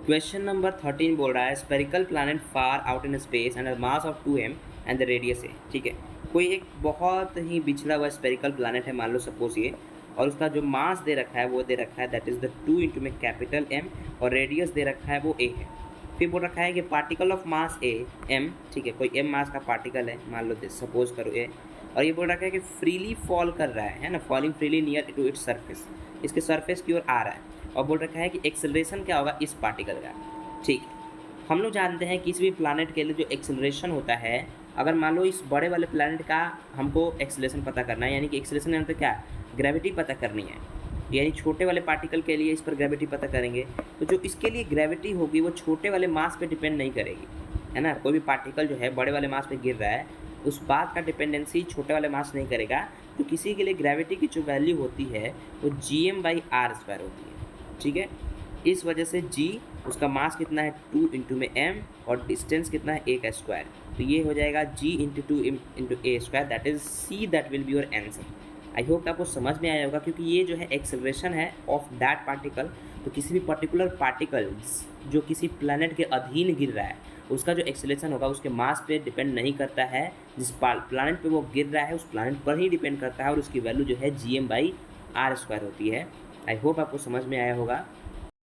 Question number 13 बोल रहा है spherical planet far out in space and mass of 2m and the radius है। ठीक है, कोई एक बहुत ही बिछड़ा हुआ स्पेरिकल प्लैनेट है, मान लो सपोज ये, और उसका जो मास दे रखा है वो दे रखा है दैट इज़ द 2 इंटू में कैपिटल M, और रेडियस दे रखा है वो a है। फिर बोल रखा है कि particle of mass a m, ठीक है, कोई m मास का पार्टिकल है, मान लो सपोज करो a, और ये बोल रखा है कि फ्रीली फॉल कर रहा है ना, falling freely near to its surface, इसके सरफेस की ओर आ रहा है, और बोल रखा है कि एक्सेलरेशन क्या होगा इस पार्टिकल का। ठीक है, हम लोग जानते हैं किसी भी प्लैनेट के लिए जो एक्सेलरेशन होता है, अगर मान लो इस बड़े वाले प्लैनेट का हमको एक्सेलरेशन पता करना है, यानी कि एक्सेलरेशन यानी तो क्या, ग्रेविटी पता करनी है, यानी छोटे वाले पार्टिकल के लिए इस पर ग्रेविटी पता करेंगे, तो जो इसके लिए ग्रेविटी होगी वो छोटे वाले मास पे डिपेंड नहीं करेगी, है ना। कोई भी पार्टिकल जो है बड़े वाले मास पे गिर रहा है, उस बात का डिपेंडेंसी छोटे वाले मास नहीं करेगा। तो किसी के लिए ग्रेविटी की जो वैल्यू होती है वो Gm/r² होती है। ठीक है, इस वजह से g, उसका मास कितना है 2 इंटू में m, और डिस्टेंस कितना है a का स्क्वायर, तो ये हो जाएगा g into 2 into a square, that is c, that will be your answer. I hope आपको समझ में आया होगा, क्योंकि ये जो है एक्सेलरेशन है ऑफ दैट पार्टिकल। तो किसी भी पर्टिकुलर पार्टिकल्स जो किसी प्लैनेट के अधीन गिर रहा है, उसका जो एक्सेलरेशन होगा उसके मास पे डिपेंड नहीं करता है, जिस प्लैनेट पे वो गिर रहा है उस प्लैनेट पर ही डिपेंड करता है, और उसकी वैल्यू जो है Gm/r² होती है। आई होप आपको समझ में आया होगा।